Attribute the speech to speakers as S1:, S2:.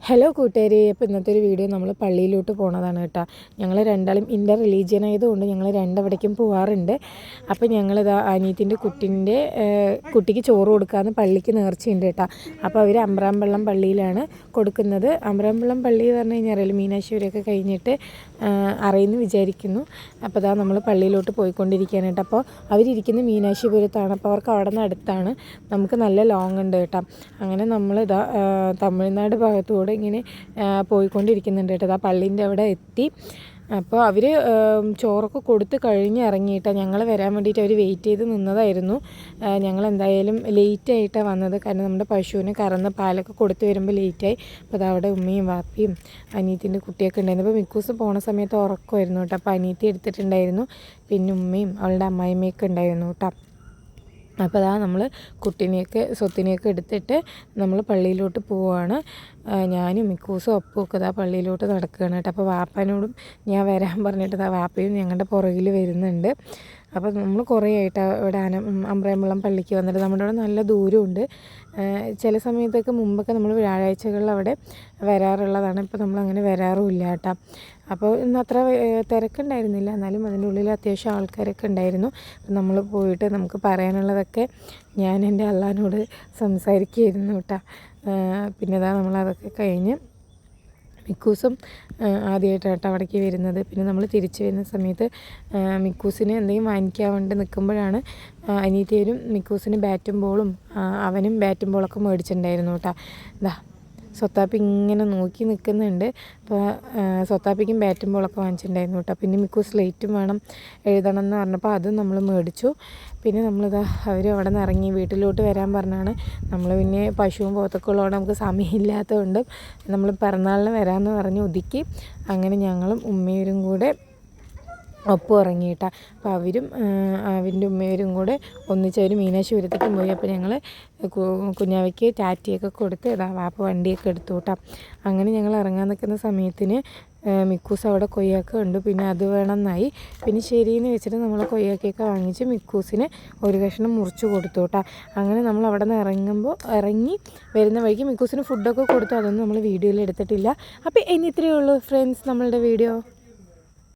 S1: Hello കൂട്ടുകാരെ, അപ്പോൾ ഇന്നത്തെ ഒരു വീഡിയോ നമ്മൾ പള്ളിയിലോട്ട് പോണതാണ് കേട്ടോ. ഞങ്ങൾ രണ്ടാളും ഇൻ്റർ റിലീജിയൻ ആയതുകൊണ്ട് ഞങ്ങൾ രണ്ടവിടേക്കും പോകാറുണ്ട്. അപ്പോൾ ഞങ്ങളിതാ അനിയത്തിൻ്റെ കുട്ടിക്ക് ചോറ് കൊടുക്കാമെന്ന് പള്ളിക്ക് നേർച്ചയുണ്ട് കേട്ടോ. അപ്പോൾ അവർ അമ്പ്രാമ്പള്ളം പള്ളിയിലാണ് കൊടുക്കുന്നത്. അമ്പ്രാമ്പള്ളം പള്ളി എന്ന് പറഞ്ഞു കഴിഞ്ഞാൽ അറിയില്ല, മീനാശ്ശേരിയൊക്കെ കഴിഞ്ഞിട്ട് അറിയുമെന്ന് വിചാരിക്കുന്നു. അപ്പോൾ ഇതാ നമ്മൾ പള്ളിയിലോട്ട് പോയിക്കൊണ്ടിരിക്കുകയാണ് കേട്ടോ. അപ്പോൾ അവരിയ്ക്കുന്നത് മീനാക്ഷിപുരത്താണ്. അപ്പോൾ അവർക്ക് അവിടെ നിന്ന് അടുത്താണ്, നമുക്ക് നല്ല ലോങ് ഉണ്ട് കേട്ടോ. അങ്ങനെ നമ്മളിതാ തമിഴ്നാട് ഭാഗത്തൂടെ ഇങ്ങനെ പോയിക്കൊണ്ടിരിക്കുന്നുണ്ട് കേട്ടോ. ആ പള്ളീൻ്റെ അവിടെ എത്തി. അപ്പോൾ അവർ ചോറൊക്കെ കൊടുത്ത് കഴിഞ്ഞ് ഇറങ്ങിയിട്ടാണ് ഞങ്ങൾ വരാൻ വേണ്ടിയിട്ട് അവർ വെയിറ്റ് ചെയ്ത് നിന്നതായിരുന്നു. ഞങ്ങൾ എന്തായാലും ലേറ്റായിട്ടാണ് വന്നത്, കാരണം നമ്മുടെ പശുവിന് കറന്ന് പാലൊക്കെ കൊടുത്ത് വരുമ്പോൾ ലേറ്റായി. അപ്പോൾ അതവിടെ ഉമ്മയും വാപ്പിയും അനിയത്തിൻ്റെ കുട്ടിയൊക്കെ ഉണ്ടായിരുന്നു. അപ്പോൾ മിക്കൂസ് പോണ സമയത്ത് ഉറക്കമായിരുന്നു കേട്ടോ. അപ്പോൾ അനിയത്തി എടുത്തിട്ടുണ്ടായിരുന്നു, പിന്നെ ഉമ്മയും അവളുടെ അമ്മായിമ്മയൊക്കെ ഉണ്ടായിരുന്നു കേട്ടോ. അപ്പോൾ അതാ നമ്മൾ സ്വത്തിനെയൊക്കെ എടുത്തിട്ട് നമ്മൾ പള്ളിയിലോട്ട് പോവുകയാണ്. ഞാനും മിക്കൂസും അപ്പുമൊക്കെ ഇതാ പള്ളിയിലോട്ട് നടക്കുകയാണ് കേട്ടോ. അപ്പോൾ വാപ്പാനോടും ഞാൻ വരാൻ പറഞ്ഞിട്ട് വാപ്പയും ഞങ്ങളുടെ പുറകിൽ വരുന്നുണ്ട്. അപ്പോൾ നമ്മൾ കുറേ ആയിട്ട് ഇവിടെ അമ്പ്രാമ്പള്ളം പള്ളിക്ക് വന്നിട്ട് നമ്മുടെ അവിടെ നല്ല ദൂരമുണ്ട്. ചില സമയത്തൊക്കെ മുമ്പൊക്കെ നമ്മൾ വ്യാഴാഴ്ചകളിൽ അവിടെ വരാറുള്ളതാണ്. ഇപ്പോൾ നമ്മളങ്ങനെ വരാറുമില്ല കേട്ടോ. അപ്പോൾ ഇന്ന് അത്ര തിരക്കുണ്ടായിരുന്നില്ല, എന്നാലും അതിൻ്റെ ഉള്ളിൽ അത്യാവശ്യം ആൾക്കാരൊക്കെ ഉണ്ടായിരുന്നു. നമ്മൾ പോയിട്ട് നമുക്ക് പറയാനുള്ളതൊക്കെ ഞാൻ എൻ്റെ അള്ളാനോട് സംസാരിക്കുകയായിരുന്നു കേട്ടോ. പിന്നെ ഇതാ നമ്മളതൊക്കെ കഴിഞ്ഞ് മിക്കൂസും ആദ്യമായിട്ടാണ് അവിടേക്ക് വരുന്നത്. പിന്നെ നമ്മൾ തിരിച്ചു വരുന്ന സമയത്ത് മിക്കൂസിന് എന്തെങ്കിലും വാങ്ങിക്കാൻ വേണ്ടി നിൽക്കുമ്പോഴാണ് അനിയത്തിയും മിക്കൂസിന് ബാറ്റും ബോളും അവനും ബാറ്റും ബോളൊക്കെ മേടിച്ചിട്ടുണ്ടായിരുന്നു കേട്ടോ. ഇതാ സ്വത്താപ്പി ഇങ്ങനെ നോക്കി നിൽക്കുന്നുണ്ട്. അപ്പോൾ സ്വത്താപ്പിക്കും ബാറ്റും ബോളൊക്കെ വാങ്ങിച്ചിട്ടുണ്ടായിരുന്നു കേട്ടോ. പിന്നെ മിക്കൂസ് സ്ലേറ്റും വേണം എഴുതണം എന്ന് പറഞ്ഞപ്പോൾ അതും നമ്മൾ മേടിച്ചു. പിന്നെ നമ്മളിതാ അവർ അവിടെ നിന്ന് ഇറങ്ങി വീട്ടിലോട്ട് വരാൻ പറഞ്ഞാണ്. നമ്മൾ പിന്നെ പശുവും പോത്തൊക്കെ ഉള്ളതുകൊണ്ട് നമുക്ക് സമയമില്ലാത്തതുകൊണ്ട് നമ്മൾ പിറന്നാളിന് വരാമെന്ന് പറഞ്ഞ് ഒതുക്കി. അങ്ങനെ ഞങ്ങളും ഉമ്മയും കൂടെ ഒപ്പം ഇറങ്ങിയിട്ടാണ്. അപ്പോൾ അവരും അവൻ്റെ ഉമ്മയും കൂടെ ഒന്നിച്ചവർ മീനാക്ഷിപുരത്തേക്കും പോയി. അപ്പോൾ ഞങ്ങൾ കുഞ്ഞാവയ്ക്ക് ടാറ്റയൊക്കെ കൊടുത്ത് വാപ്പ വണ്ടിയൊക്കെ എടുത്തു കേട്ടോ. അങ്ങനെ ഞങ്ങൾ ഇറങ്ങാൻ നിൽക്കുന്ന സമയത്തിന് മിക്കൂസ് അവിടെ കൊയ്യാക്ക ഉണ്ട്. പിന്നെ അത് വേണമെന്നായി. പിന്നെ ശരിയെന്ന് വെച്ചിട്ട് നമ്മൾ കൊയ്യാക്കയൊക്കെ വാങ്ങിച്ച് മിക്കൂസിന് ഒരു കഷ്ണം മുറിച്ച് കൊടുത്തു കേട്ടോ. അങ്ങനെ നമ്മൾ അവിടെ നിന്ന് ഇറങ്ങി വരുന്ന വഴിക്ക് മിക്കൂസിന് ഫുഡൊക്കെ കൊടുത്തു. അതൊന്നും നമ്മൾ വീഡിയോയിൽ എടുത്തിട്ടില്ല. അപ്പോൾ ഇനി ഇത്രയേ ഉള്ളൂ ഫ്രണ്ട്സ് നമ്മളുടെ വീഡിയോ.